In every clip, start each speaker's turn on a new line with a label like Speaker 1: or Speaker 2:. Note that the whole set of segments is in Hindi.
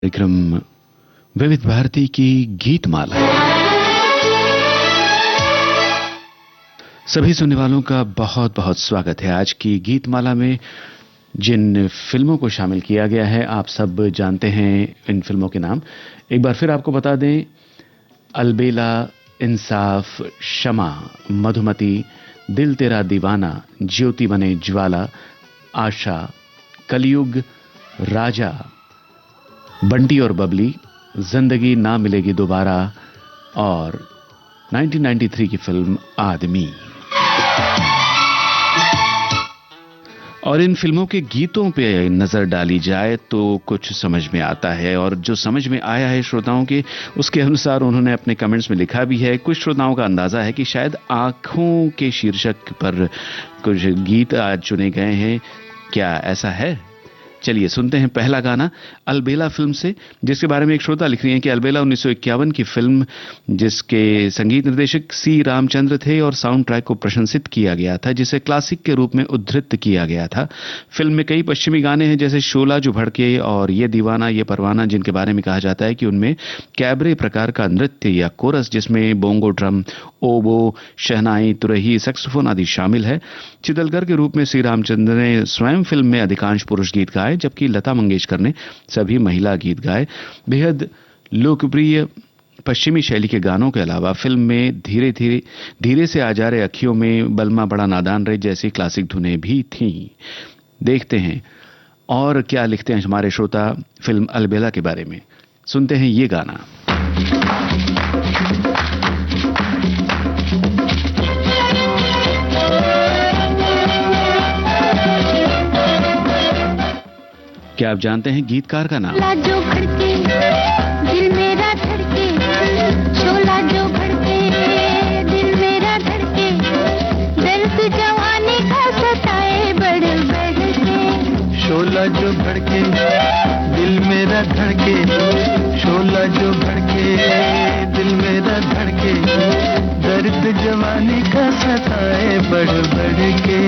Speaker 1: कार्यक्रम विविध भारती की गीतमाला। सभी सुनने वालों का बहुत बहुत स्वागत है। आज की गीतमाला में जिन फिल्मों को शामिल किया गया है आप सब जानते हैं इन फिल्मों के नाम। एक बार फिर आपको बता दें, अलबेला, इंसाफ, शमा, मधुमती, दिल तेरा दीवाना, ज्योति बने ज्वाला, आशा, कलयुग, राजा, बंटी और बबली, जिंदगी ना मिलेगी दोबारा और 1993 की फिल्म आदमी। और इन फिल्मों के गीतों पे नजर डाली जाए तो कुछ समझ में आता है, और जो समझ में आया है श्रोताओं के, उसके अनुसार उन्होंने अपने कमेंट्स में लिखा भी है। कुछ श्रोताओं का अंदाजा है कि शायद आंखों के शीर्षक पर कुछ गीत आज चुने गए हैं। क्या ऐसा है? चलिए सुनते हैं पहला गाना अलबेला फिल्म से, जिसके बारे में एक श्रोता लिख रही हैं कि अलबेला 1951 की फिल्म, जिसके संगीत निर्देशक सी रामचंद्र थे और साउंड ट्रैक को प्रशंसित किया गया था, जिसे क्लासिक के रूप में उद्धृत किया गया था। फिल्म में कई पश्चिमी गाने हैं जैसे शोला जो भड़के और ये दीवाना ये परवाना, जिनके बारे में कहा जाता है कि उनमें कैबरे प्रकार का नृत्य या कोरस, जिसमें बोंगो ड्रम, ओबो, शहनाई, तुरही, सैक्सोफोन आदि शामिल है। चितलगर के रूप में श्री रामचंद्र ने स्वयं फिल्म में अधिकांश पुरुष गीत गाए, जबकि लता मंगेशकर ने सभी महिला गीत गाए। बेहद लोकप्रिय पश्चिमी शैली के गानों के अलावा फिल्म में धीरे से आ जा रहे अखियों में, बलमा बड़ा नादान रे जैसी क्लासिक धुनें भी थीं। देखते हैं और क्या लिखते हैं हमारे श्रोता फिल्म अलबेला के बारे में। सुनते हैं ये गाना। क्या आप जानते हैं गीतकार का नाम?
Speaker 2: जो भड़के, दिल मेरा धड़के, शोला जो भड़के, दिल मेरा धड़के, दर्द जवानी का सताए बढ़ बढ़ के।
Speaker 3: शोला जो भड़के, दिल मेरा धड़के, शोला जो भड़के, दिल मेरा धड़के, दर्द जवानी का सताए बढ़ बढ़ के।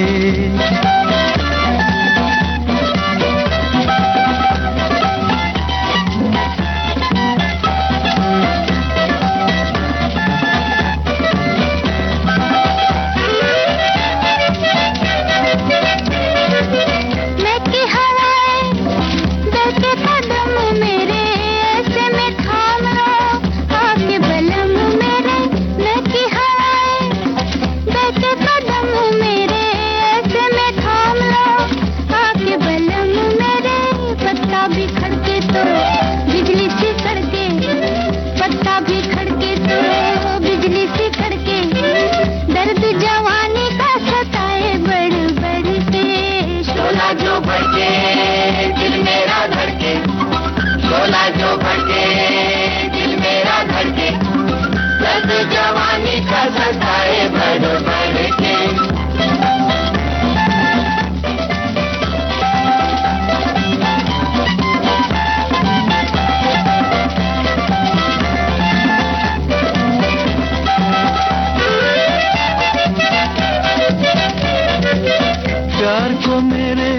Speaker 3: प्यार को मेरे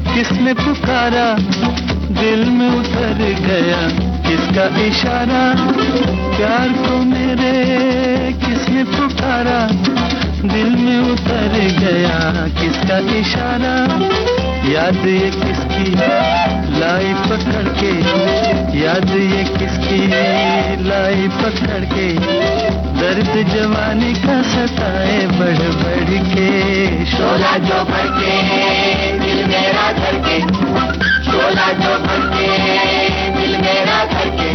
Speaker 3: किसने पुकारा, दिल में उतर गया किसका इशारा। प्यार को मेरे किसने पुकारा, दिल में उतर गया किसका इशारा। याद ये किसकी लाई पकड़ के, याद ये किसकी लाई पकड़ के, दर्द जवानी का सताए बढ़ बढ़ के।
Speaker 4: शोला जो भड़के, दिल मेरा धड़के, शोला जो भड़के, दिल मेरा धड़के,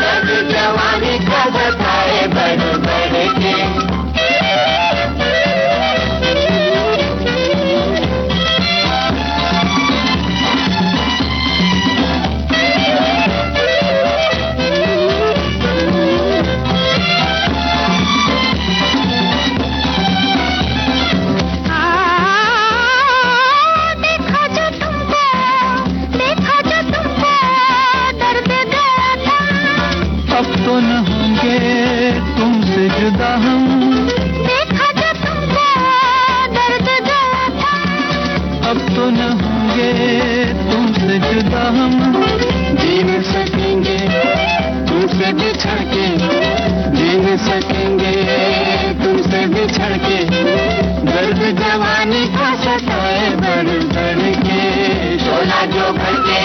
Speaker 4: दर्द जवानी का सताए बढ़ बढ़ के।
Speaker 3: तो न होंगे तुमसे जुदा हम,
Speaker 2: देखा जो तुमको दर्द गया था।
Speaker 3: अब तो न होंगे तुमसे जुदा हम,
Speaker 4: जी
Speaker 3: बिछड़ के जी नहीं सकेंगे तुमसे बिछड़ के दर्द जवानी का सताए बढ़ बढ़ के
Speaker 4: शोला जो भड़के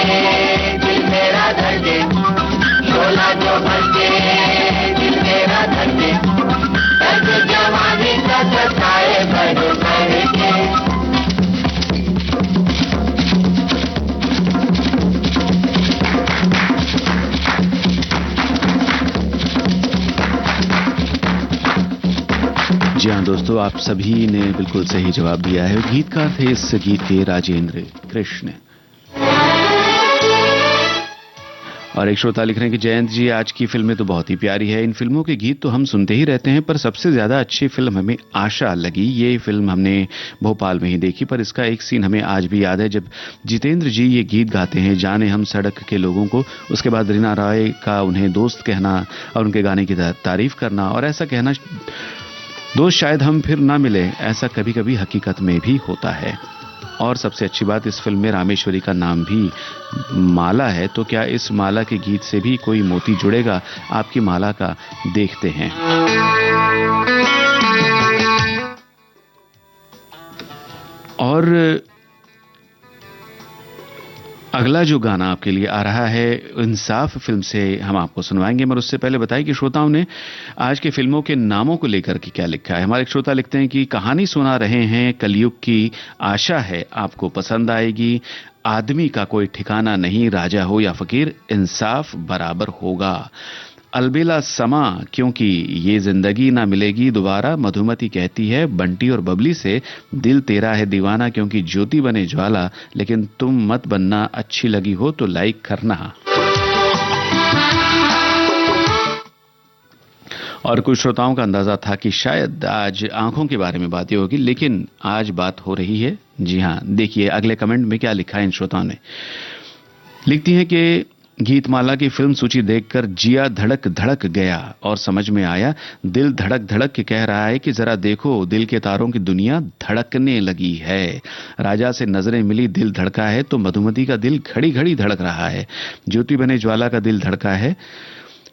Speaker 4: दिल मेरा धड़के शोला जो भड़के दिल मेरा धड़के दर्द जवानी का सताए बढ़ बढ़ के
Speaker 1: जी हाँ दोस्तों, आप सभी ने बिल्कुल सही जवाब दिया है। गीतकार थे इस गीत के राजेंद्र कृष्ण। और एक श्रोता लिख रहे हैं कि जयंत जी, आज की फिल्में तो बहुत ही प्यारी है। इन फिल्मों के गीत तो हम सुनते ही रहते हैं, पर सबसे ज्यादा अच्छी फिल्म हमें आशा लगी। ये फिल्म हमने भोपाल में ही देखी, पर इसका एक सीन हमें आज भी याद है, जब जितेंद्र जी ये गीत गाते हैं, जाने हम सड़क के लोगों को। उसके बाद रीना रॉय का उन्हें दोस्त कहना और उनके गाने की तारीफ करना और ऐसा कहना, दोस्त शायद हम फिर ना मिले, ऐसा कभी कभी हकीकत में भी होता है। और सबसे अच्छी बात, इस फिल्म में रामेश्वरी का नाम भी माला है, तो क्या इस माला के गीत से भी कोई मोती जुड़ेगा आपकी माला का? देखते हैं। और अगला जो गाना आपके लिए आ रहा है, इंसाफ फिल्म से हम आपको सुनवाएंगे, मगर उससे पहले बताएं कि श्रोताओं ने आज के फिल्मों के नामों को लेकर के क्या लिखा है। हमारे श्रोता लिखते हैं कि कहानी सुना रहे हैं कलयुग की, आशा है आपको पसंद आएगी। आदमी का कोई ठिकाना नहीं, राजा हो या फकीर, इंसाफ बराबर होगा। अलबेला समा, क्योंकि ये जिंदगी ना मिलेगी दोबारा। मधुमती कहती है बंटी और बबली से, दिल तेरा है दीवाना, क्योंकि ज्योति बने ज्वाला, लेकिन तुम मत बनना। अच्छी लगी हो तो लाइक करना। और कुछ श्रोताओं का अंदाजा था कि शायद आज आंखों के बारे में बातें होगी, लेकिन आज बात हो रही है, जी हां, देखिए अगले कमेंट में क्या लिखा है इन श्रोताओं ने। लिखती हैं कि गीतमाला की फिल्म सूची देखकर जिया धड़क धड़क गया और समझ में आया, दिल धड़क धड़क के कह रहा है कि जरा देखो, दिल के तारों की दुनिया धड़कने लगी है। राजा से नजरें मिली, दिल धड़का है, तो मधुमती का दिल घड़ी घड़ी धड़क रहा है। ज्योति बने ज्वाला का दिल धड़का है।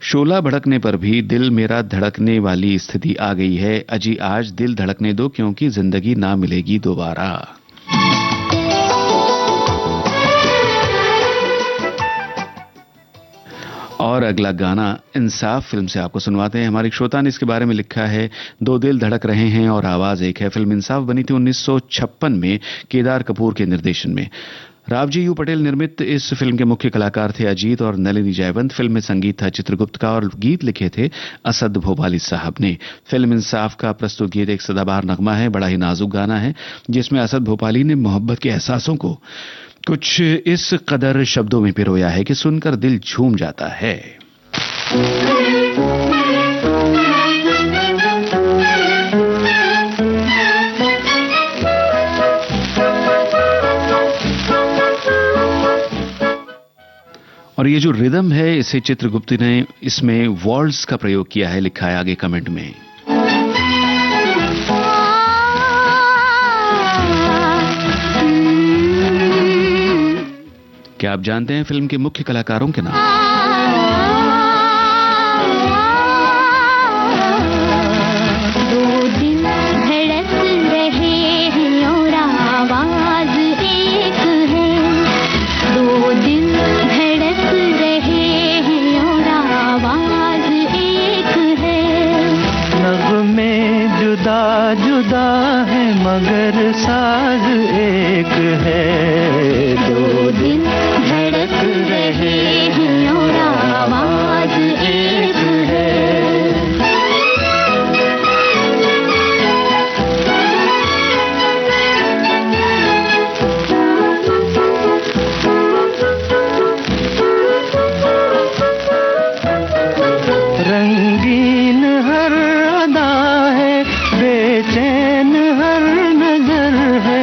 Speaker 1: शोला भड़कने पर भी दिल मेरा धड़कने वाली स्थिति आ गई है। अजी आज दिल धड़कने दो, क्योंकि जिंदगी ना मिलेगी दोबारा। और अगला गाना इंसाफ फिल्म से आपको सुनवाते हैं। हमारे श्रोता ने इसके बारे में लिखा है, दो दिल धड़क रहे हैं और आवाज एक है। फिल्म इंसाफ बनी थी 1956 में केदार कपूर के निर्देशन में। रावजी यू पटेल निर्मित इस फिल्म के मुख्य कलाकार थे अजीत और नलिनी जयवंत। फिल्म में संगीत था चित्रगुप्त का और गीत लिखे थे असद भोपाली साहब ने। फिल्म इंसाफ का प्रस्तुत गीत एक सदाबहार नगमा है, बड़ा ही नाजुक गाना है, जिसमें असद भोपाली ने मोहब्बत के एहसासों को कुछ इस कदर शब्दों में पिरोया है कि सुनकर दिल झूम जाता है। और ये जो रिदम है, इसे चित्रगुप्त ने इसमें वॉल्स का प्रयोग किया है, लिखा है आगे कमेंट में। क्या आप जानते हैं फिल्म के मुख्य कलाकारों के नाम?
Speaker 2: दो दिल धड़क रहे हैं और आवाज एक है। दो दिल धड़क रहे हैं और आवाज एक है।
Speaker 3: नगमे जुदा जुदा है मगर साज एक है। दो दिल
Speaker 2: धड़क रहे हैं और आवाज एक है।
Speaker 3: रंगीन हर अदा है, बेचैन हर नजर है।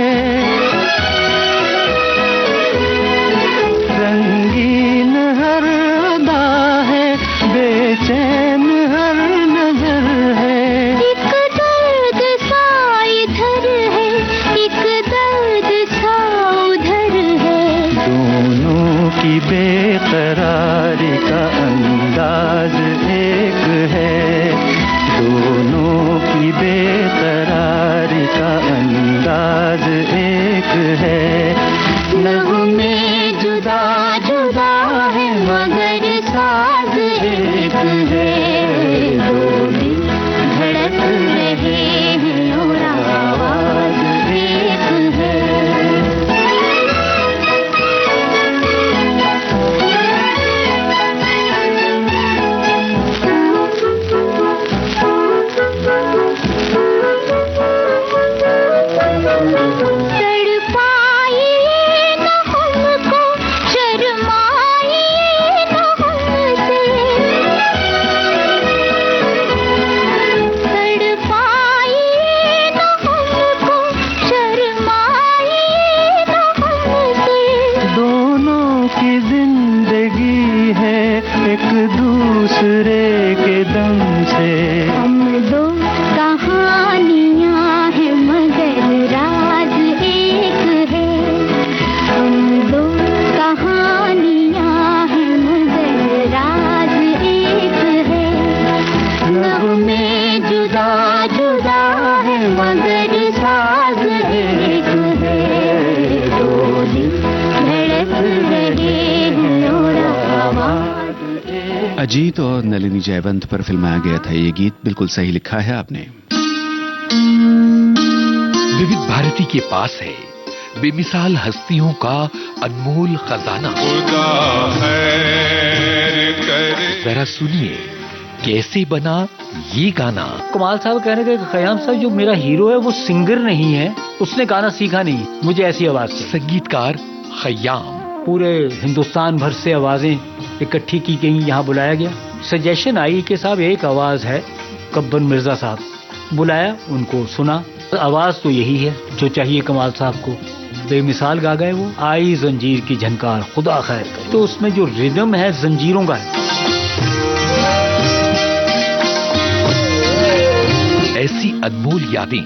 Speaker 3: बेकरारी का अंदाज एक है, दोनों की बेकरारी का अंदाज एक है। नगमे जुदा जुदा है मगर साज एक है, दो दिल धड़क रहे हैं और आवाज एक है। दूसरे के दम से
Speaker 2: हम दो कहानियां हैं मगर राज एक है, हम दो कहानियां हैं मगर राज एक है। नगमे जुदा जुदा है मगर साज एक है, दो दिल धड़क रहे हैं और आवाज।
Speaker 1: अजीत और नलिनी जयवंत पर फिल्माया गया था ये गीत, बिल्कुल सही लिखा है आपने।
Speaker 5: विविध भारती के पास है बेमिसाल हस्तियों का अनमोल खजाना। जरा सुनिए कैसे बना ये गाना।
Speaker 6: कमाल साहब कहने के खयाम साहब जो मेरा हीरो है वो सिंगर नहीं है, उसने गाना सीखा नहीं, मुझे ऐसी आवाज से।
Speaker 5: संगीतकार खयाम।
Speaker 6: पूरे हिंदुस्तान भर से आवाजें इकट्ठी की गई, यहाँ बुलाया गया। सजेशन आई कि साहब एक आवाज है कब्बर मिर्जा साहब, बुलाया, उनको सुना, आवाज तो यही है जो चाहिए कमाल साहब को। बेमिसाल गा गए वो। आई जंजीर की झनकार खुदा खैर करे, तो उसमें जो रिदम है जंजीरों का है।
Speaker 5: ऐसी अनमोल यादें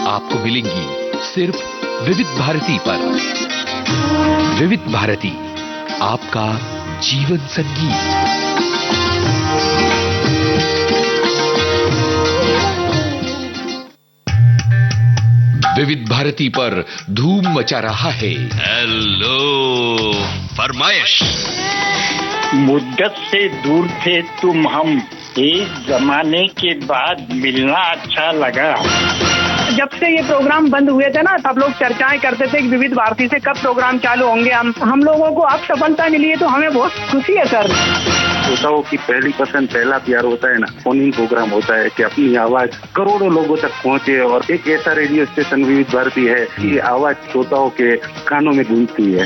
Speaker 5: आपको मिलेंगी सिर्फ विविध भारती पर। विविध भारती, आपका जीवन संगीत। विविध भारती पर धूम मचा रहा है हेलो फरमाइश।
Speaker 7: मुद्दत से दूर थे तुम हम, एक जमाने के बाद मिलना अच्छा लगा।
Speaker 8: जब से ये प्रोग्राम बंद हुए थे ना, सब लोग चर्चाएं करते थे कि विविध भारती से कब प्रोग्राम चालू होंगे। हम लोगों को अब सफलता मिली है तो हमें बहुत खुशी है सर।
Speaker 9: श्रोताओं की पहली पसंद, पहला प्यार होता है ना, फोन इन प्रोग्राम होता है कि अपनी आवाज करोड़ों लोगों तक पहुंचे। और एक ऐसा रेडियो स्टेशन विविध भारती है कि आवाज श्रोताओं के कानों में गूंजती है।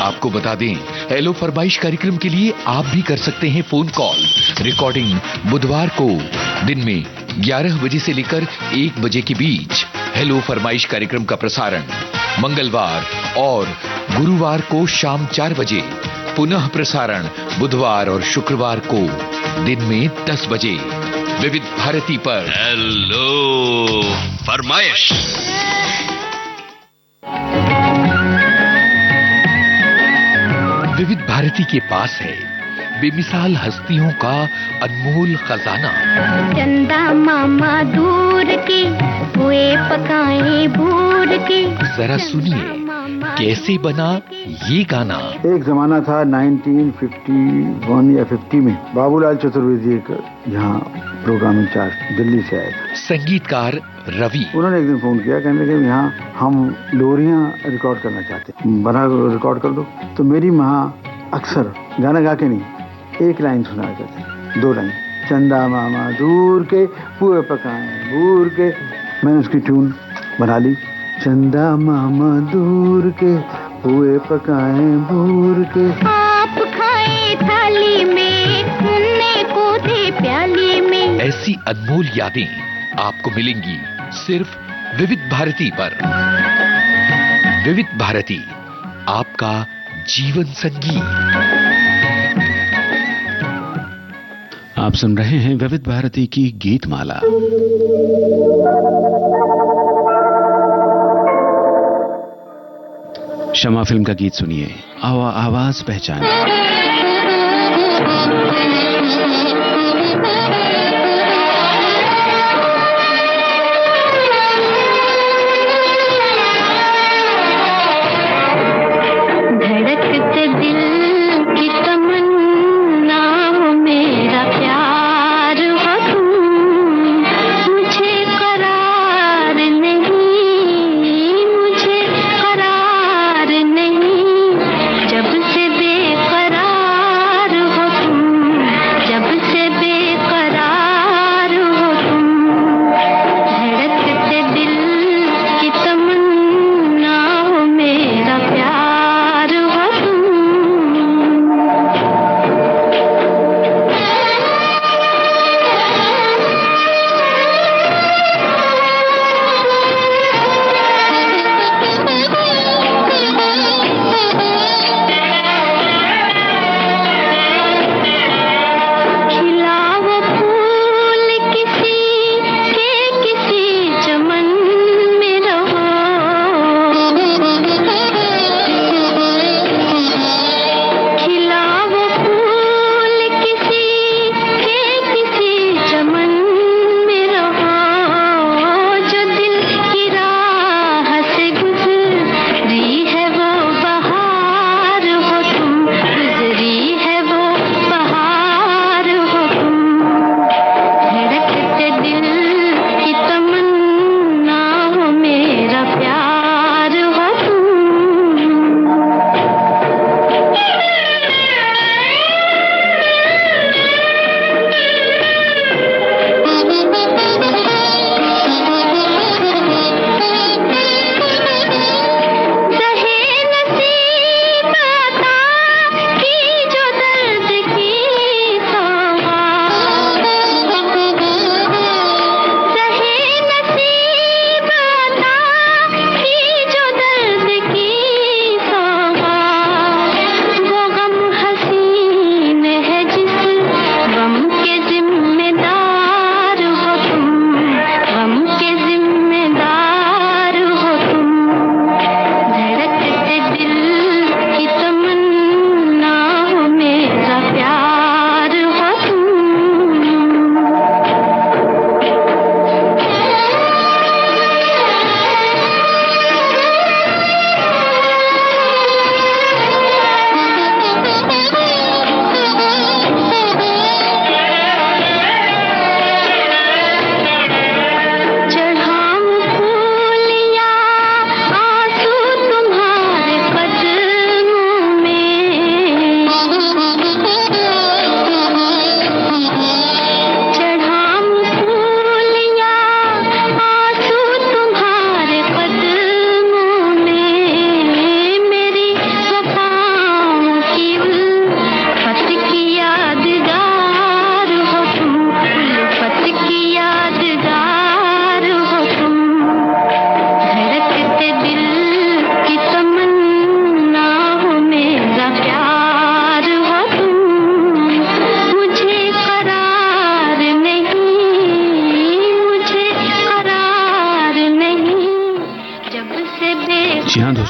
Speaker 5: आपको बता दें, हेलो फरमाइश कार्यक्रम के लिए आप भी कर सकते हैं फोन कॉल। रिकॉर्डिंग बुधवार को दिन में 11 बजे से लेकर 1 बजे के बीच। हेलो फरमाइश कार्यक्रम का प्रसारण मंगलवार और गुरुवार को शाम 4 बजे। पुनः प्रसारण बुधवार और शुक्रवार को दिन में 10 बजे। विविध भारती पर हेलो फरमाइश। विविध भारती के पास है बेमिसाल हस्तियों का अनमोल खजाना।
Speaker 2: चंदा मामा दूर के हुए पकाए भूर के।
Speaker 5: जरा सुनिए कैसे बना ये गाना।
Speaker 10: एक जमाना था 1951 या 50 में, बाबूलाल चतुर्वेदी यहाँ प्रोग्राम इंचार्ज दिल्ली से आए।
Speaker 5: संगीतकार रवि।
Speaker 10: उन्होंने एक दिन फोन किया, कहने लगे यहाँ हम लोरियां रिकॉर्ड करना चाहते हैं, बना रिकॉर्ड कर दो। तो मेरी माँ अक्सर गाना गा के नहीं, एक लाइन सुना करते, 2 लाइन। चंदा मामा दूर के पुए पकाए भूर के। मैंने उसकी ट्यून बना ली। चंदा मामा दूर के पुए पकाए भूर के।
Speaker 2: आप खाए थाली में, मुन्ने को थे प्याली में।
Speaker 5: ऐसी अनमोल यादें आपको मिलेंगी सिर्फ विविध भारती पर। विविध भारती, आपका जीवन संगीत।
Speaker 1: आप सुन रहे हैं विविध भारती की गीत माला। क्षमा फिल्म का गीत सुनिए, आवाज पहचान।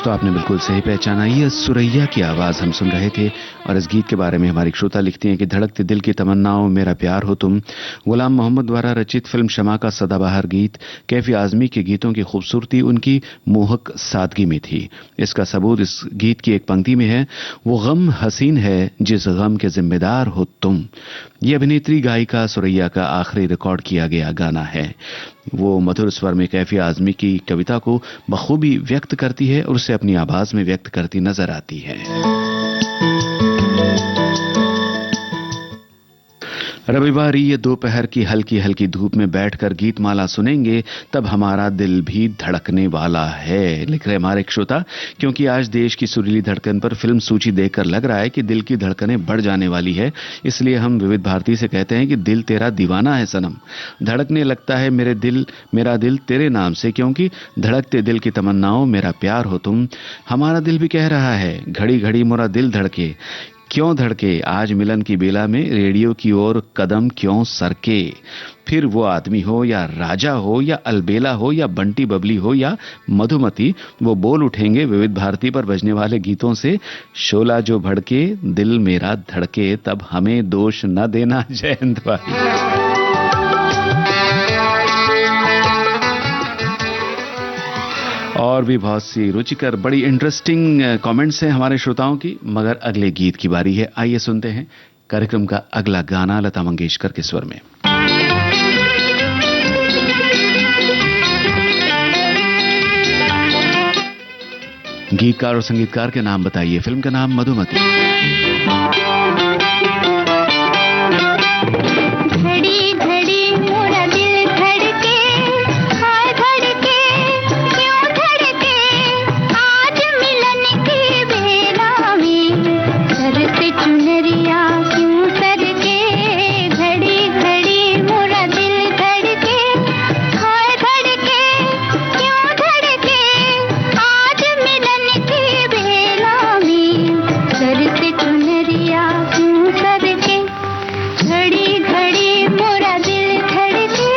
Speaker 1: दोस्तों, आपने बिल्कुल सही पहचाना। ये सुरैया की आवाज हम सुन रहे थे और इस गीत के बारे में हमारी श्रोता लिखती हैं कि धड़कते दिल की तमन्नाओं मेरा प्यार हो तुम, गुलाम मोहम्मद द्वारा रचित फिल्म शमा का सदाबहार गीत। कैफी आजमी के गीतों की खूबसूरती उनकी मोहक सादगी में थी। इसका सबूत इस गीत की एक पंक्ति में है, वो गम हसीन है जिस गम के जिम्मेदार हो तुम। ये अभिनेत्री गायिका सुरैया का आखिरी रिकॉर्ड किया गया गाना है। वो मधुर स्वर में कैफी आजमी की कविता को बखूबी व्यक्त करती है और उसे अपनी आवाज में व्यक्त करती नजर आती है। रविवार ये दोपहर की हल्की हल्की धूप में बैठकर गीतमाला सुनेंगे तब हमारा दिल भी धड़कने वाला है, लिख रहे हमारे एक श्रोता। क्योंकि आज देश की सुरीली धड़कन पर फिल्म सूची देखकर लग रहा है कि दिल की धड़कनें बढ़ जाने वाली है, इसलिए हम विविध भारती से कहते हैं कि दिल तेरा दीवाना है सनम, धड़कने लगता है मेरा दिल तेरे नाम से, क्योंकि धड़कते दिल की तमन्नाओं मेरा प्यार हो तुम। हमारा दिल भी कह रहा है घड़ी घड़ी मोरा दिल धड़के, क्यों धड़के आज मिलन की बेला में रेडियो की ओर कदम क्यों सरके। फिर वो आदमी हो या राजा हो या अलबेला हो या बंटी बबली हो या मधुमती, वो बोल उठेंगे विविध भारती पर बजने वाले गीतों से। शोला जो भड़के दिल मेरा धड़के, तब हमें दोष न देना। जयंत भाई। और भी बहुत सी रुचिकर बड़ी इंटरेस्टिंग कमेंट्स हैं हमारे श्रोताओं की, मगर अगले गीत की बारी है। आइए सुनते हैं कार्यक्रम का अगला गाना लता मंगेशकर के स्वर में। गीतकार और संगीतकार के नाम बताइए। फिल्म का नाम मधुमती।
Speaker 2: घड़ी घड़ी मोरा दिल धड़के, हाय धड़के क्यों धड़के, आज मिलन की बेला में सर से चुनरिया क्यों सरके। घड़ी घड़ी मोरा दिल धड़के, हाय धड़के क्यों धड़के, आज मिलन की बेला में सर से चुनरिया क्यों सरके। घड़ी घड़ी मोरा दिल धड़के।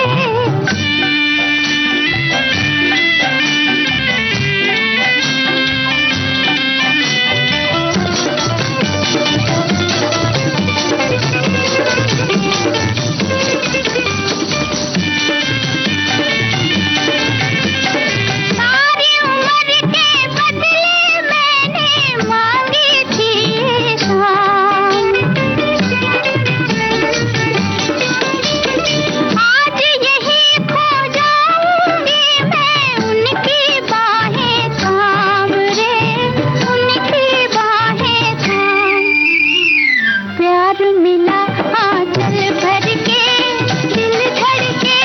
Speaker 2: सारी उम्र के बदले मैंने मांगी थी ये शाम, आज यही खो जाऊंगी मैं उनकी बाहें थाम रे, उनकी बाहें थाम। प्यार मिला आंचल भर के, दिल धड़के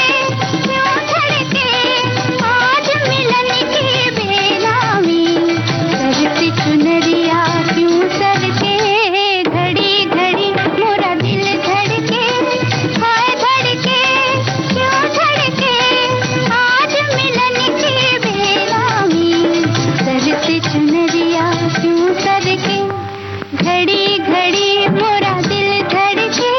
Speaker 2: क्यों धड़के, आज मिलन की बेला में सर से चुनरिया क्यों सरके। घड़ी घड़ी मोरा दिल धड़के, हाय धड़के क्यों धड़के, आज मिलन की बेला में सर से चुनरिया क्यों सरके। घड़ी घड़ी मोरा दिल धड़के।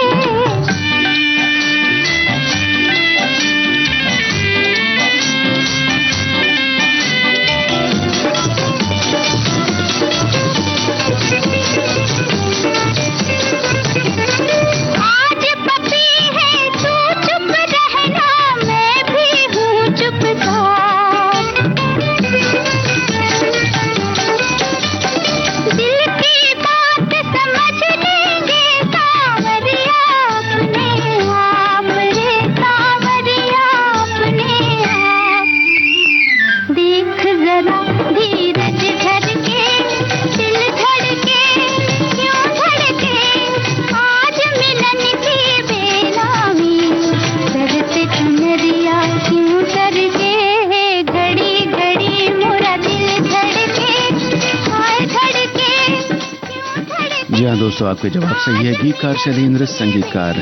Speaker 2: आज पपी है तू चुप रहना, मैं भी हूँ चुपचाप। दिल की बात समझ लेंगे सांवरिया अपने आप रे, सांवरिया अपने आप। देख जरा धीरज धड़के, दिल धड़के क्यों धड़के, आज मिलन की बेला में सर से चुनरिया क्यों सरके। घड़ी घड़ी मोरा दिल धड़के, हाय धड़के क्यों धड़के।
Speaker 1: जी हाँ दोस्तों, आपके जवाब सही है। गीतकार शैलेंद्र, संगीतकार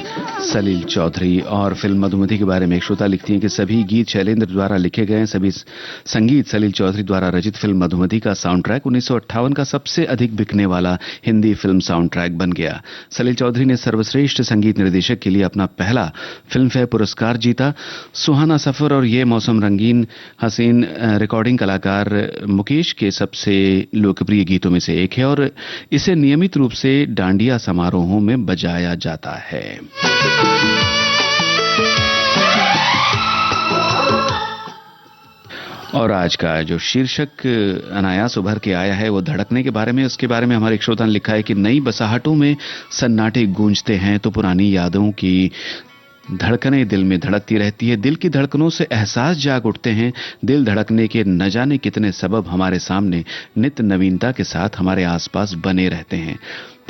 Speaker 1: सलील चौधरी। और फिल्म मधुमति के बारे में एक श्रोता लिखती हैं कि सभी गीत शैलेंद्र द्वारा लिखे गए, सभी संगीत सलील चौधरी द्वारा रचित। फिल्म मधुमति का साउंड ट्रैक 1958 का सबसे अधिक बिकने वाला हिंदी फिल्म साउंड ट्रैक बन गया। सलील चौधरी ने सर्वश्रेष्ठ संगीत निर्देशक के लिए अपना पहला फिल्म फेयर पुरस्कार जीता। सुहाना सफर और ये मौसम रंगीन हसीन रिकॉर्डिंग कलाकार मुकेश के सबसे लोकप्रिय गीतों में से एक है और इसे नियमित रूप से डांडिया समारोहों में बजाया जाता है। और आज का जो शीर्षक अनायास उभर के आया है वो धड़कने के बारे में। उसके बारे में हमारे एक श्रोता ने लिखा है कि नई बसाहटों में सन्नाटे गूंजते हैं तो पुरानी यादों की धड़कनें दिल में धड़कती रहती है। दिल की धड़कनों से एहसास जाग उठते हैं। दिल धड़कने के न जाने कितने सबब हमारे सामने नित्य नवीनता के साथ हमारे आसपास बने रहते हैं।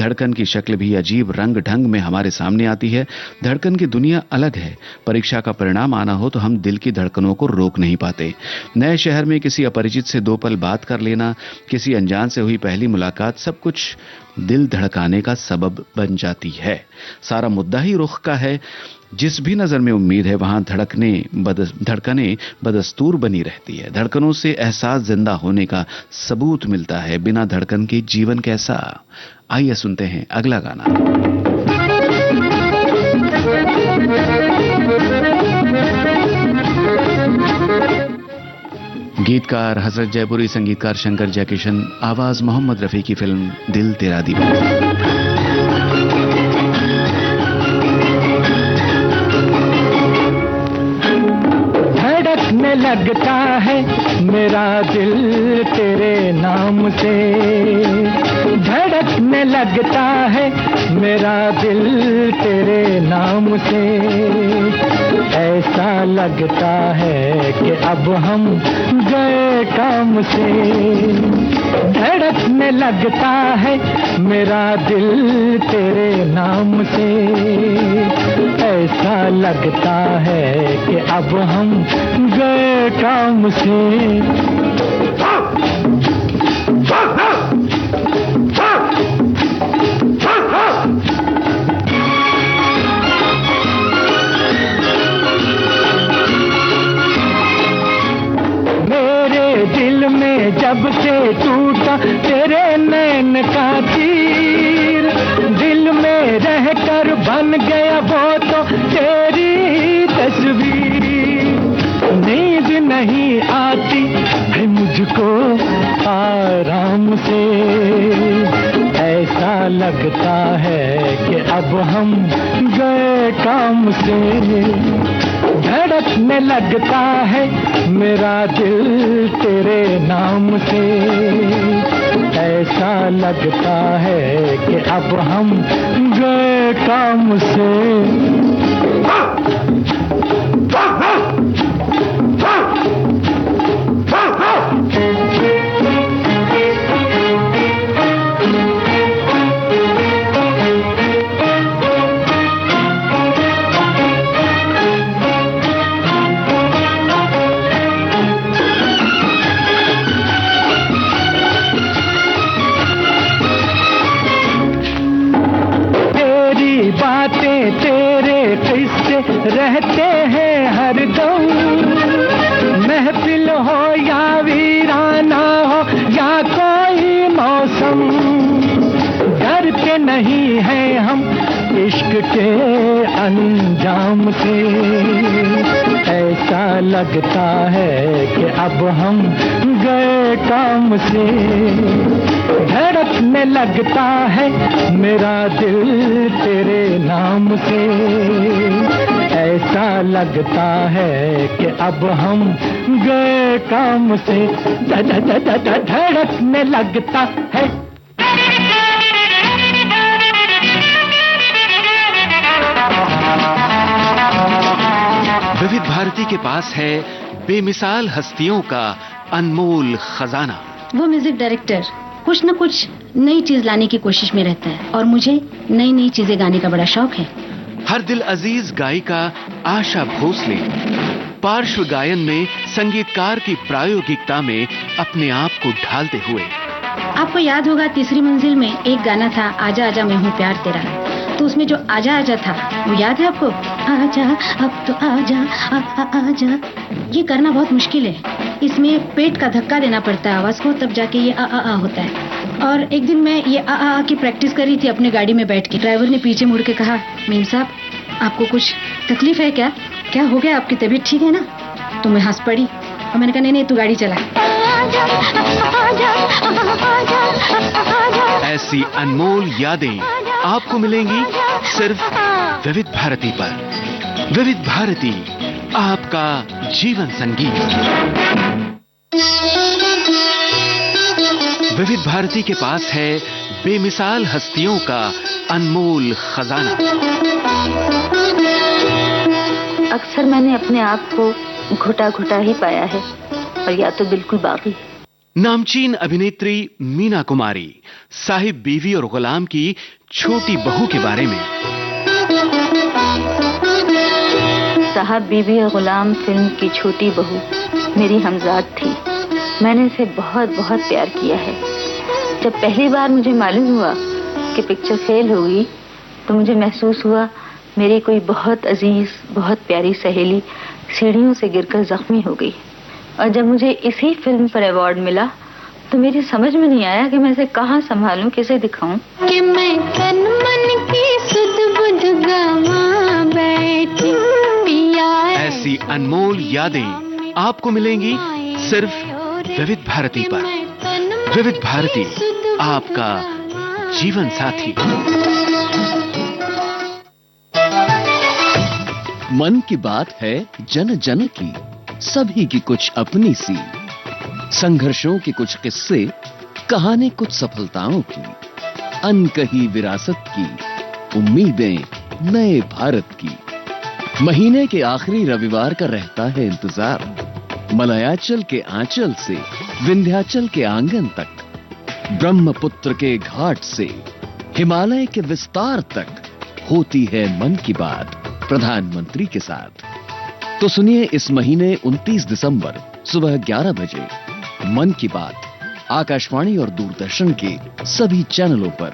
Speaker 1: धड़कन की शक्ल भी अजीब रंग ढंग में हमारे सामने आती है। धड़कन की दुनिया अलग है। परीक्षा का परिणाम आना हो तो हम दिल की धड़कनों को रोक नहीं पाते। नए शहर में किसी अपरिचित से 2 पल बात कर लेना, किसी अनजान से हुई पहली मुलाकात, सब कुछ दिल धड़काने का सबब बन जाती है। सारा मुद्दा ही रुख का है। जिस भी नजर में उम्मीद है वहां धड़कनें बदस्तूर बनी रहती है। धड़कनों से एहसास जिंदा होने का सबूत मिलता है। बिना धड़कन के जीवन कैसा। आइए सुनते हैं अगला गाना। गीतकार हजरत जयपुरी, संगीतकार शंकर जयकिशन, आवाज मोहम्मद रफी की फिल्म दिल तेरा दीवाना।
Speaker 3: धड़कने लगता है मेरा दिल तेरे नाम से, धड़कने लगता है मेरा दिल तेरे नाम से। ऐसा लगता है कि अब हम गए काम से। धड़कने लगता है मेरा दिल तेरे नाम से। ऐसा लगता है कि अब हम गए काम से। दिल में जब से टूटा तेरे नैन का तीर, दिल में रहकर बन गया वो तो तेरी तस्वीर। नींद नहीं आती है मुझको आराम से। ऐसा लगता है कि अब हम गए काम से। धड़कने लगता है मेरा दिल तेरे नाम से। ऐसा लगता है कि अब हम गए काम से। रहते हैं हर दम, महफिल हो या वीराना हो या कोई मौसम। डरते नहीं हैं हम इश्क के अंजाम से। ऐसा लगता है कि अब हम गए काम से। धड़कने लगता है मेरा दिल तेरे नाम से। ऐसा लगता है कि अब हम गए काम से। धड़कने लगता है।
Speaker 1: विविध भारती के पास है बेमिसाल हस्तियों का अनमोल खजाना।
Speaker 11: वो म्यूजिक डायरेक्टर कुछ न कुछ नई चीज लाने की कोशिश में रहता है और मुझे नई नई चीजें गाने का बड़ा शौक है।
Speaker 1: हर दिल अजीज गायिका आशा भोसले पार्श्व गायन में संगीतकार की प्रायोगिकता में अपने आप को ढालते हुए।
Speaker 11: आपको याद होगा तीसरी मंजिल में एक गाना था आजा आजा मैं हूँ प्यार तेरा, तो उसमें जो आजा आजा था वो याद है आपको? आजा अब तो आजा आजा। ये करना बहुत मुश्किल है। इसमें पेट का धक्का देना पड़ता है आवाज को, तब जाके ये आ होता है। और एक दिन मैं ये आ की प्रैक्टिस कर रही थी अपने गाड़ी में बैठ के। ड्राइवर ने पीछे मुड़ के कहा, मीम साहब आपको कुछ तकलीफ है क्या? क्या हो गया? आपकी तबीयत ठीक है ना? तो मैं हंस पड़ी और मैंने कहा नहीं तू गाड़ी चला।
Speaker 1: ऐसी अनमोल यादें आपको मिलेंगी सिर्फ विविध भारती पर। विविध भारती, आपका जीवन संगीत। विविध भारती के पास है बेमिसाल हस्तियों का अनमोल खजाना।
Speaker 12: अक्सर मैंने अपने आप को घुटा घुटा ही पाया है और या तो बिल्कुल बाकी।
Speaker 1: नामचीन अभिनेत्री मीना कुमारी साहिब बीवी और गुलाम की छोटी बहू के बारे में।
Speaker 12: साहब बीवी और गुलाम फिल्म की छोटी बहू मेरी हमजाद थी। मैंने इसे बहुत बहुत प्यार किया है। जब पहली बार मुझे मालूम हुआ कि पिक्चर फेल होगी तो मुझे महसूस हुआ मेरी कोई बहुत अजीज, बहुत प्यारी सहेली सीढ़ियों से गिरकर जख्मी हो गई। और जब मुझे इसी फिल्म पर अवार्ड मिला तो मेरी समझ में नहीं आया कि मैं इसे कहाँ संभालूं, कैसे दिखाऊं।
Speaker 2: कि मैं तन मन की सुध बुध गवा बैठी पिया।
Speaker 1: ऐसी अनमोल यादें आपको मिलेंगी सिर्फ विविध भारती पर। विविध भारती, आपका जीवन साथी।
Speaker 13: मन की बात है जन जन की, सभी की कुछ अपनी सी, संघर्षों के कुछ किस्से, कहानी कुछ सफलताओं की, अनकही विरासत की, उम्मीदें नए भारत की। महीने के आखिरी रविवार का रहता है इंतजार। मलयाचल के आंचल से विंध्याचल के आंगन तक, ब्रह्मपुत्र के घाट से हिमालय के विस्तार तक होती है मन की बात प्रधानमंत्री के साथ। तो सुनिए इस महीने 29 दिसंबर सुबह 11 बजे मन की बात आकाशवाणी और दूरदर्शन के सभी चैनलों पर।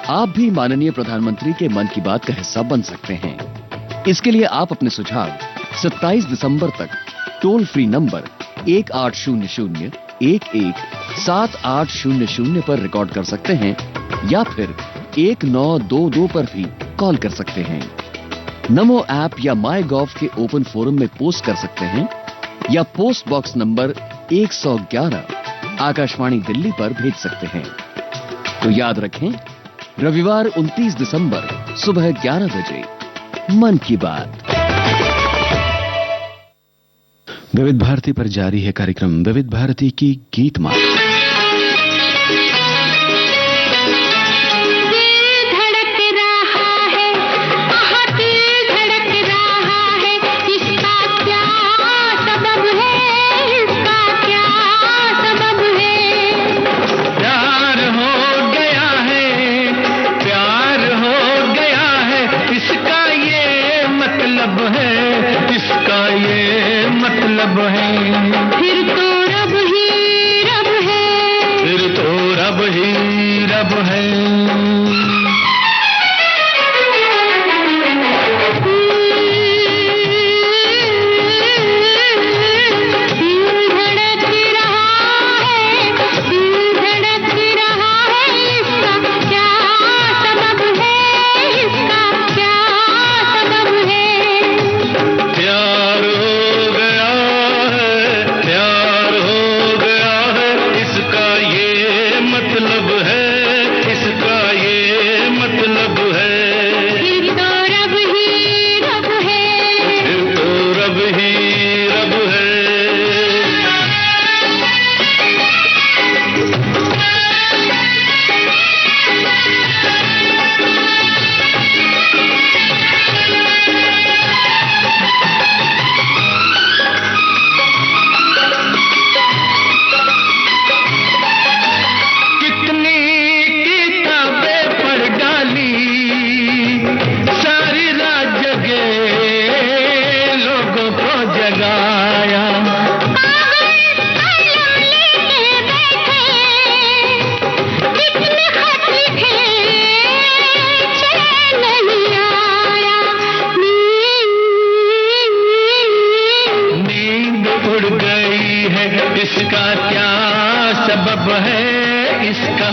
Speaker 13: आप भी माननीय प्रधानमंत्री के मन की बात का हिस्सा बन सकते हैं। इसके लिए आप अपने सुझाव 27 दिसंबर तक टोल फ्री नंबर 1800-11-7800 पर रिकॉर्ड कर सकते हैं या फिर 1922 पर भी कॉल कर सकते हैं। नमो ऐप या माई गॉव के ओपन फोरम में पोस्ट कर सकते हैं या post box number 111 Akashvani Delhi पर भेज सकते हैं। तो याद रखें, रविवार 29 दिसंबर सुबह 11 बजे मन की बात।
Speaker 1: विविध भारती पर जारी है कार्यक्रम विविध भारती की गीतमाला।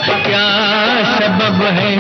Speaker 3: क्या सबब है।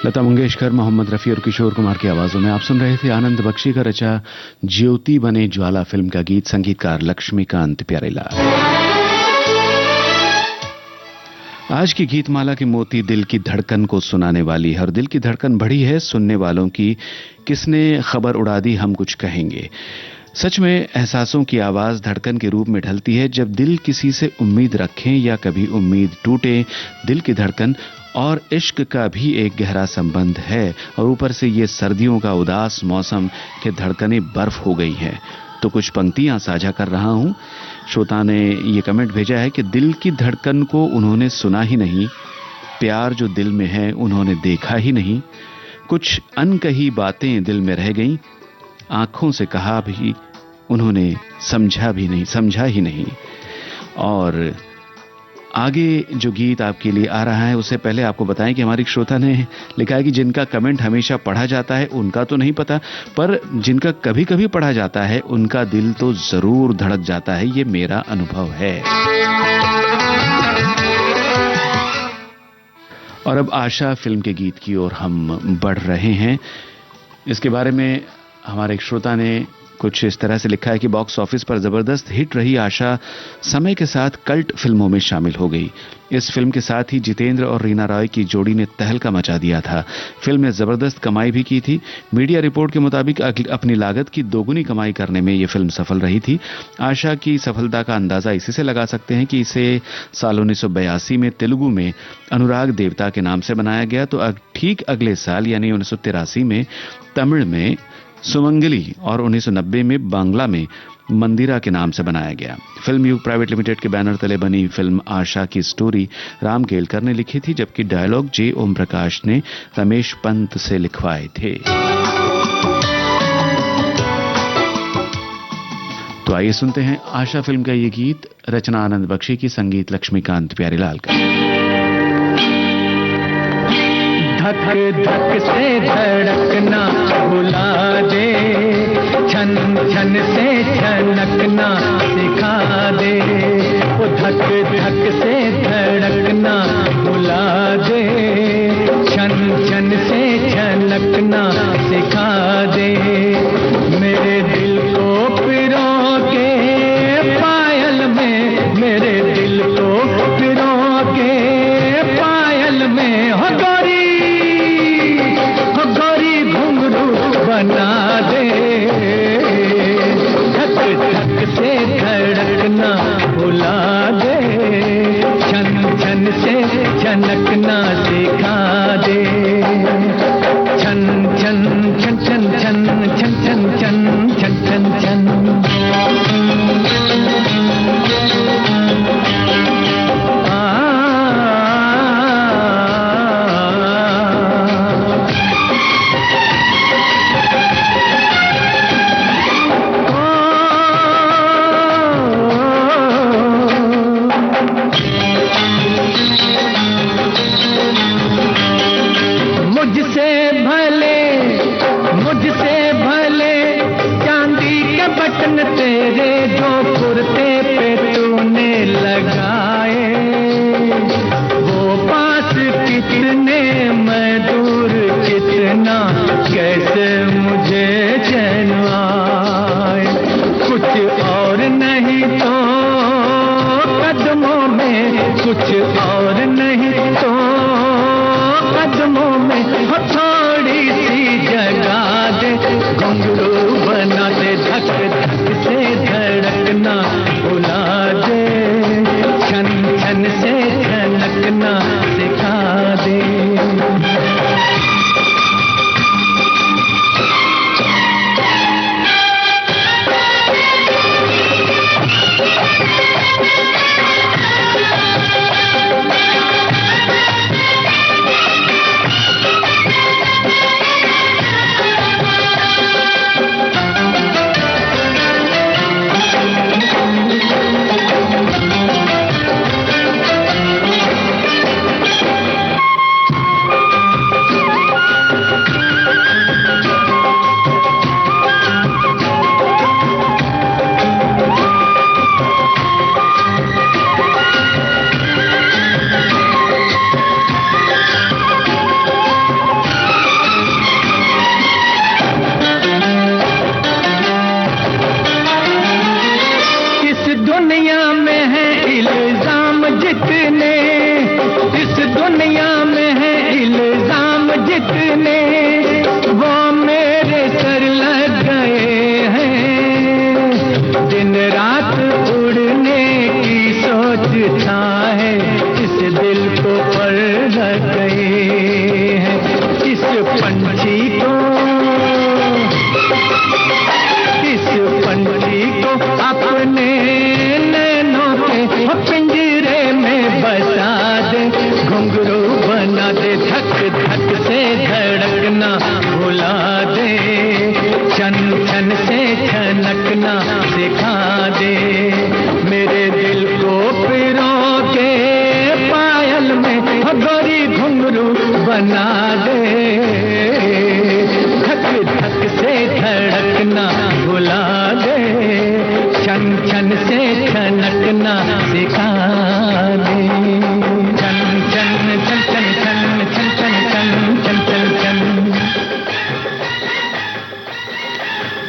Speaker 1: लता मंगेशकर, मोहम्मद रफ़ी और किशोर कुमार की आवाजों में आप सुन रहे थे आनंद बख्शी का रचा ज्योति बने ज्वाला फिल्म का गीत, संगीतकार लक्ष्मीकांत प्यारेलाल। आज की गीतमाला के मोती दिल की धड़कन को सुनाने वाली है, और दिल की धड़कन बढ़ी है सुनने वालों की। किसने खबर उड़ा दी हम कुछ कहेंगे। सच में एहसासों की आवाज धड़कन के रूप में ढलती है जब दिल किसी से उम्मीद रखें या कभी उम्मीद टूटे। दिल की धड़कन और इश्क का भी एक गहरा संबंध है, और ऊपर से ये सर्दियों का उदास मौसम के धड़कनें बर्फ हो गई हैं। तो कुछ पंक्तियां साझा कर रहा हूं। श्रोता ने ये कमेंट भेजा है कि दिल की धड़कन को उन्होंने सुना ही नहीं, प्यार जो दिल में है उन्होंने देखा ही नहीं, कुछ अनकही बातें दिल में रह गईं, आंखों से कहा भी उन्होंने समझा ही नहीं। और आगे जो गीत आपके लिए आ रहा है उससे पहले आपको बताएं कि हमारी श्रोता ने लिखा है कि जिनका कमेंट हमेशा पढ़ा जाता है उनका तो नहीं पता, पर जिनका कभी कभी पढ़ा जाता है उनका दिल तो जरूर धड़क जाता है, ये मेरा अनुभव है। और अब आशा फिल्म के गीत की ओर हम बढ़ रहे हैं। इसके बारे में हमारे एक श्रोता ने कुछ इस तरह से लिखा है कि बॉक्स ऑफिस पर जबरदस्त हिट रही आशा समय के साथ कल्ट फिल्मों में शामिल हो गई। इस फिल्म के साथ ही जितेंद्र और रीना रॉय की जोड़ी ने तहलका मचा दिया था। फिल्म ने जबरदस्त कमाई भी की थी। मीडिया रिपोर्ट के मुताबिक अपनी लागत की दोगुनी कमाई करने में यह फिल्म सफल रही थी। आशा की सफलता का अंदाजा इसी से लगा सकते हैं कि इसे साल 1982 में तेलुगु में अनुराग देवता के नाम से बनाया गया, तो ठीक अगले साल यानी 1983 में तमिल में सुमंगली और 1990 में बांग्ला में मंदिरा के नाम से बनाया गया। फिल्म युग प्राइवेट लिमिटेड के बैनर तले बनी फिल्म आशा की स्टोरी राम केलकर ने लिखी थी, जबकि डायलॉग जे ओम प्रकाश ने रमेश पंत से लिखवाए थे। तो आइए सुनते हैं आशा फिल्म का ये गीत, रचना आनंद बख्शी की, संगीत लक्ष्मीकांत प्यारेलाल का।
Speaker 3: धक धक से धड़कना बुला दे, छन छन से छनकना सिखा दे, ओ धक धक से धड़कना बुला दे, छन छन से छनकना सिखा दे, मेरे दिल को पिरो के पायल में, मेरे दिल को पिरो के पायल में, हो गोरी बना दे, धक धक से धड़कना बुला दे, छन छन से छनकना सिखा दे, छन छन छन छन छन छन छन छन छन छन छन। कुर्ते पे तूने लगाए, वो पास कितने मैं दूर कितना, कैसे मुझे चैन आए। कुछ और नहीं तो कदमों में, कुछ और नहीं तो कदमों में हो थोड़ी सी जगह दे। घुंघरू बना दे, धक धक से धड़कना बुला दे, छन छन से छनकना सिखा दे।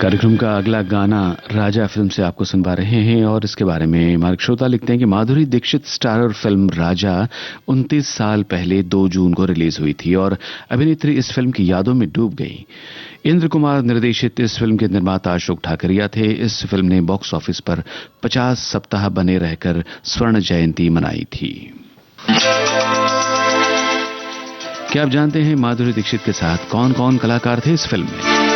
Speaker 1: कार्यक्रम का अगला गाना राजा फिल्म से आपको सुनवा रहे हैं और इसके बारे में मार्ग श्रोता लिखते हैं कि माधुरी दीक्षित स्टारर फिल्म राजा 29 साल पहले 2 जून को रिलीज हुई थी और अभिनेत्री इस फिल्म की यादों में डूब गई। इंद्र कुमार निर्देशित इस फिल्म के निर्माता अशोक ठाकरिया थे। इस फिल्म ने बॉक्स ऑफिस पर 50 सप्ताह बने रहकर स्वर्ण जयंती मनाई थी। क्या आप जानते हैं माधुरी दीक्षित के साथ कौन कौन कलाकार थे इस फिल्म में?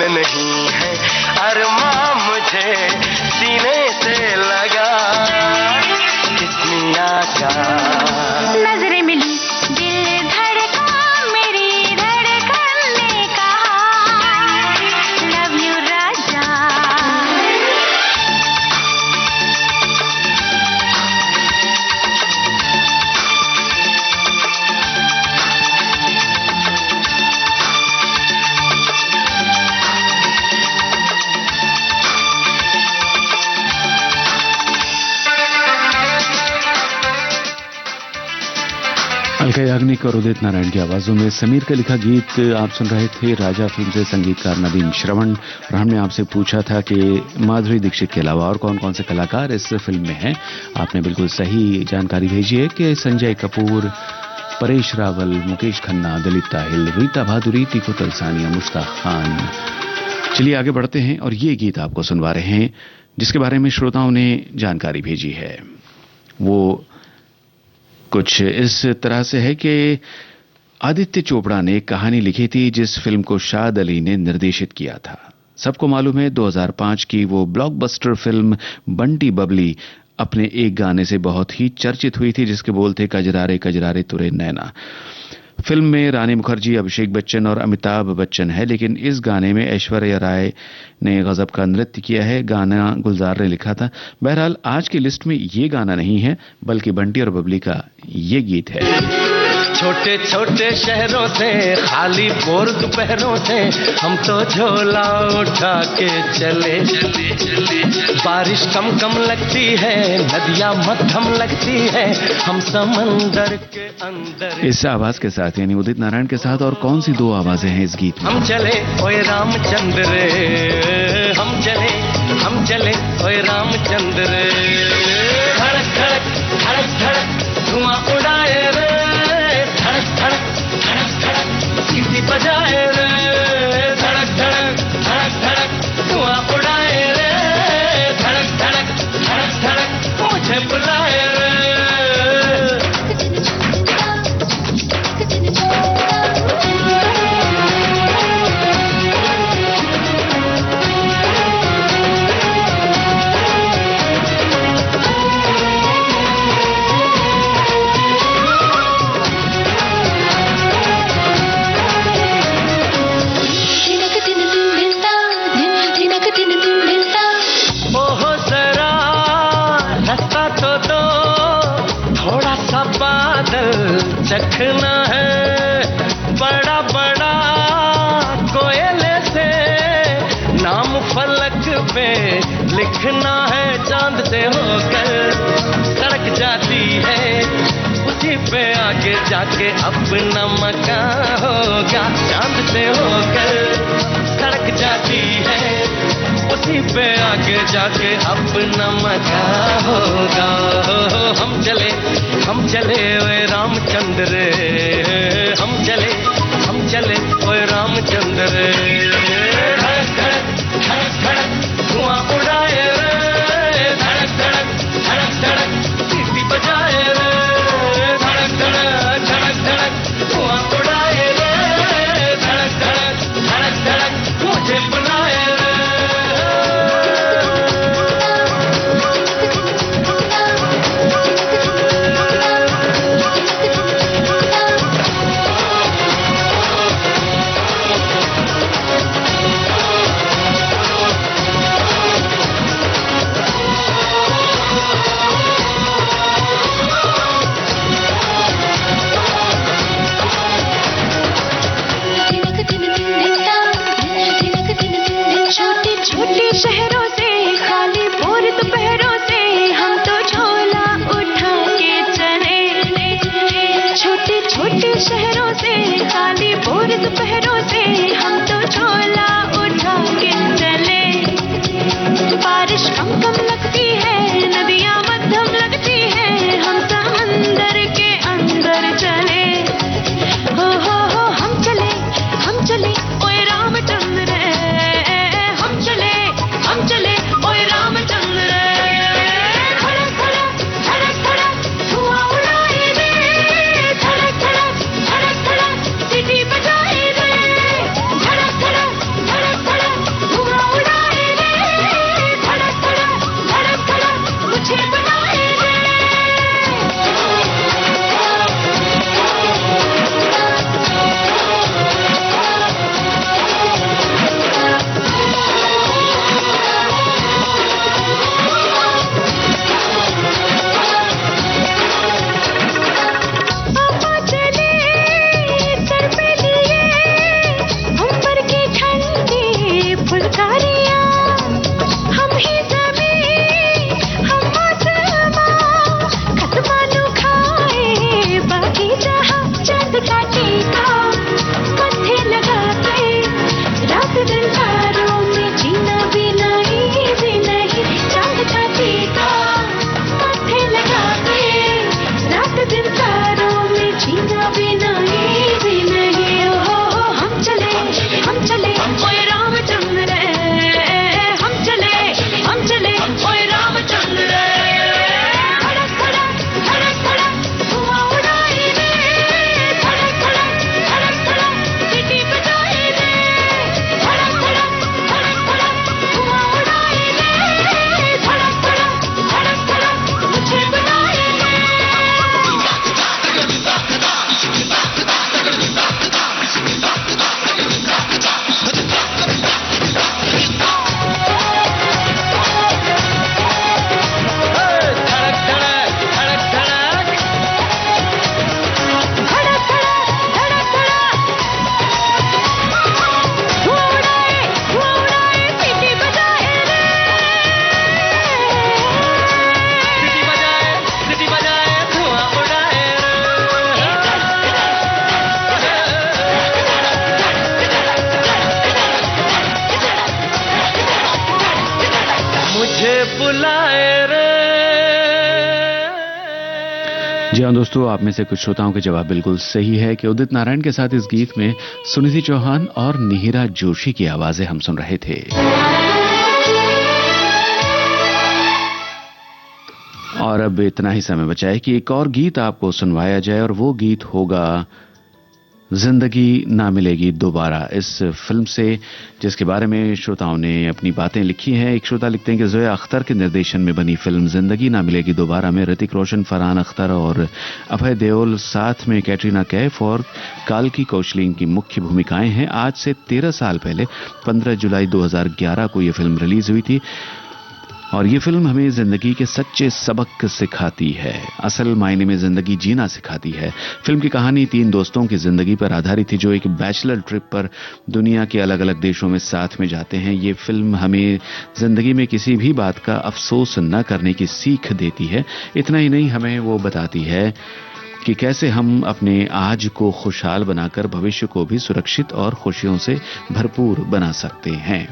Speaker 14: नहीं है अरमां मुझे सीने से लगा कितनी आशा
Speaker 2: नजरें मिली दिल धड़का मेरी धड़कन ने कहा लव यू राजा
Speaker 1: अलका याग्निक और उदित नारायण की आवाजों में समीर का लिखा गीत आप सुन रहे थे। राजा फिल्म से संगीतकार नवीन श्रवण। और हमने आपसे पूछा था कि माधुरी दीक्षित के अलावा और कौन कौन से कलाकार इस फिल्म में हैं। आपने बिल्कुल सही जानकारी भेजी है कि संजय कपूर, परेश रावल, मुकेश खन्ना, दलित ताहिल, रीता भादुरी, टीकू तलसानिया, मुश्ताक खान। चलिए आगे बढ़ते हैं और ये गीत आपको सुनवा रहे हैं जिसके बारे में श्रोताओं ने जानकारी भेजी है। वो कुछ इस तरह से है कि आदित्य चोपड़ा ने एक कहानी लिखी थी जिस फिल्म को शाद अली ने निर्देशित किया था। सबको मालूम है 2005 की वो ब्लॉकबस्टर फिल्म बंटी बबली अपने एक गाने से बहुत ही चर्चित हुई थी जिसके बोल थे कजरारे कजरारे तुरे नैना। फिल्म में रानी मुखर्जी, अभिषेक बच्चन और अमिताभ बच्चन है, लेकिन इस गाने में ऐश्वर्या राय ने गजब का नृत्य किया है। गाना गुलजार ने लिखा था। बहरहाल आज की लिस्ट में ये गाना नहीं है बल्कि बंटी और बबली का ये गीत है।
Speaker 14: छोटे छोटे शहरों से खाली बोर दोपहरों से हम तो झोला उठा के चले बारिश कम कम लगती है, नदियाँ मध्यम लगती है, हम समंदर के अंदर।
Speaker 1: इस आवाज के साथ यानी उदित नारायण के साथ और कौन सी दो आवाजें हैं इस गीत में?
Speaker 14: हम चले ओए रामचंद्र रे, हम चले ओए रामचंद्र रे, धड़क धड़क धड़क धड़क धुआं उड़ाए रे, धड़क धड़क धड़क धड़क सीटी बजाए रे, धड़क धड़क धड़क धड़क धुआं उड़ाए रे, धड़क धड़क धड़क धड़क मुझे बुलाए रे। चखना है बड़ा बड़ा कोयले से, नाम फलक पे लिखना है, चांद से होकर सड़क जाती है, उसी पे आगे जाके अपना मकान होगा। चांद से होकर सड़क जाती है, उसी पे आगे जाके अपना मकान होगा। हम चले ओए रामचंद्र रे, हम चले ओए रामचंद्र रे, धड़क धड़क धड़क धड़क धुआं उड़ाए रे, धड़क धड़क धड़क धड़क सीटी बजाए रे, धड़क धड़क धड़क धड़क धुआं उड़ाए रे, धड़क धड़क धड़क धड़क मुझे बुलाए रे।
Speaker 2: छोटे शहरों से खाली बोर दोपहरों से हम तो झोला उठा के चले, छोटे छोटे शहरों से खाली बोर दोपहरों से हम तो झोला उठा के चले, बारिश कम कम लगती है, नदियाँ मध्यम लगती है, हम समंदर के अंदर चले। हो हम चले ओए रामचंद्र रे, हम चले ओए रामचंद्र रे, धड़क धड़क धड़क धड़क धुआं उड़ाए रे, धड़क धड़क धड़क धड़क सीटी बजाए रे, धड़क धड़क धड़क धड़क
Speaker 14: बुलाए रे।
Speaker 1: जी हाँ दोस्तों, आप में से कुछ श्रोताओं के जवाब बिल्कुल सही है कि उदित नारायण के साथ इस गीत में सुनिधि चौहान और निहिरा जोशी की आवाजें हम सुन रहे थे। और अब इतना ही समय बचा है कि एक और गीत आपको सुनवाया जाए और वो गीत होगा जिंदगी ना मिलेगी दोबारा, इस फिल्म से जिसके बारे में श्रोताओं ने अपनी बातें लिखी हैं। एक श्रोता लिखते हैं कि ज़ोया अख्तर के निर्देशन में बनी फिल्म जिंदगी ना मिलेगी दोबारा में ऋतिक रोशन, फरहान अख्तर और अभय देओल, साथ में कैटरीना कैफ और काल्की कौशलिन की मुख्य भूमिकाएं हैं। आज से 13 साल पहले 15 जुलाई 2011 को यह फिल्म रिलीज हुई थी और ये फिल्म हमें जिंदगी के सच्चे सबक सिखाती है, असल मायने में जिंदगी जीना सिखाती है। फिल्म की कहानी 3 दोस्तों की जिंदगी पर आधारित थी जो एक बैचलर ट्रिप पर दुनिया के अलग अलग देशों में साथ में जाते हैं। ये फिल्म हमें जिंदगी में किसी भी बात का अफसोस न करने की सीख देती है। इतना ही नहीं, हमें वो बताती है कि कैसे हम अपने आज को खुशहाल बनाकर भविष्य को भी सुरक्षित और खुशियों से भरपूर बना सकते हैं।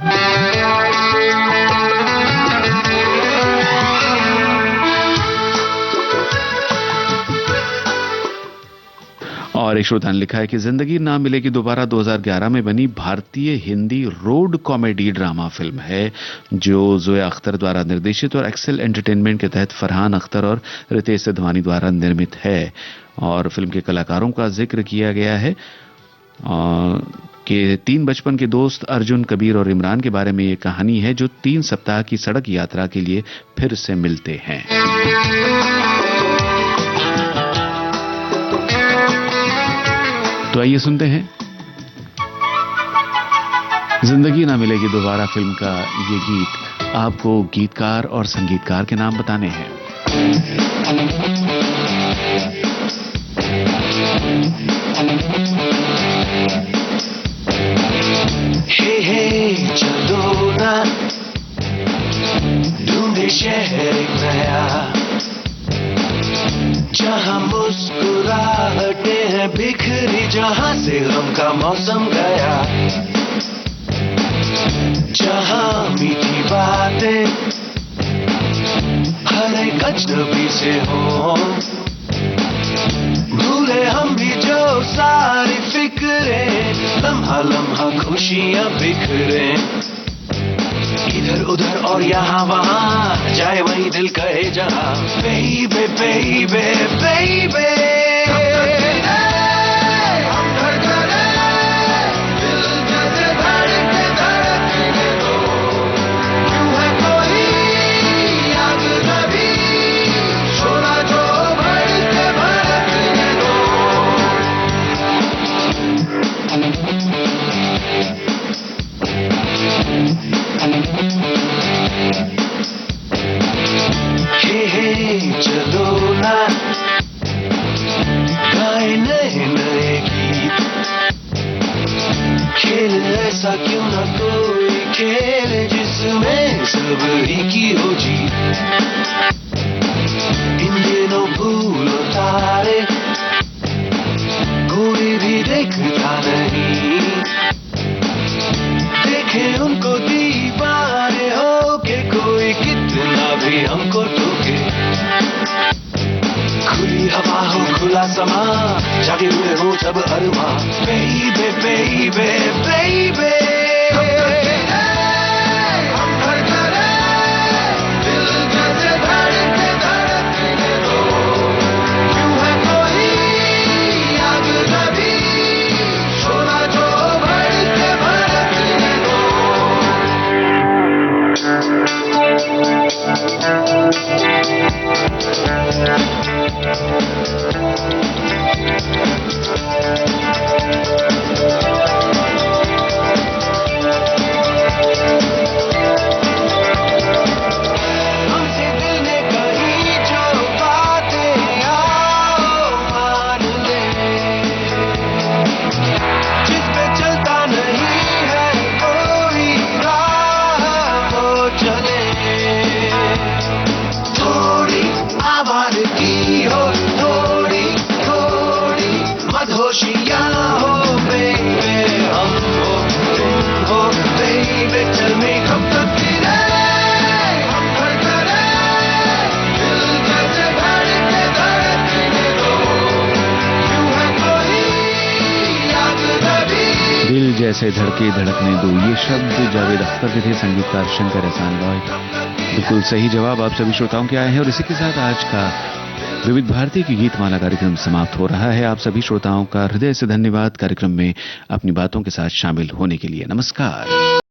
Speaker 1: और एक श्रोता ने लिखा है कि जिंदगी ना मिलेगी दोबारा 2011 में बनी भारतीय Hindi road comedy drama film है जो ज़ोया अख्तर द्वारा निर्देशित और एक्सेल एंटरटेनमेंट के तहत फरहान अख्तर और रितेश सिद्धवानी द्वारा निर्मित है। और फिल्म के कलाकारों का जिक्र किया गया है कि 3 बचपन के दोस्त अर्जुन, कबीर और इमरान के बारे में ये कहानी है जो 3 सप्ताह की सड़क यात्रा के लिए फिर से मिलते हैं। तो आइए सुनते हैं जिंदगी ना मिलेगी दोबारा फिल्म का ये गीत। आपको गीतकार और संगीतकार के नाम बताने हैं।
Speaker 14: हे हे चलो ना ढूंढे शहर एक नया, जहां मुस्कुराहटें हैं बिखरी, जहां से गम का मौसम गया, जहां मीठी बातें हर एक अजनबी से हो, भूले हम भी जो सारी फिक्रें, लम्हा लम्हा खुशियां बिखरे, इधर उधर और यहाँ वहाँ, जाए वही दिल कहे जहाँ, बेबे बेबे बेबे चलो ना गाए नए नए गीत, खेल ऐसा क्यों ना कोई खेल जिसमें सबरी की हो जीत, इन दिनों भूलो तारे कोई भी देखता नहीं, देखे उनको दीवाने हो के कोई कितना भी हमको टोके, खुली हवा हो खुला समा, जागे हुए हो जब अरमा, बेबे बेबे बेबे
Speaker 1: ऐसे धड़के धड़कने दो, ये शब्द जावेद अख्तर के थे, संगीतकार शंकर एहसान लॉय। बिल्कुल सही जवाब आप सभी श्रोताओं के आए हैं और इसी के साथ आज का विविध भारती की गीतमाला कार्यक्रम समाप्त हो रहा है। आप सभी श्रोताओं का हृदय से धन्यवाद कार्यक्रम में अपनी बातों के साथ शामिल होने के लिए। नमस्कार।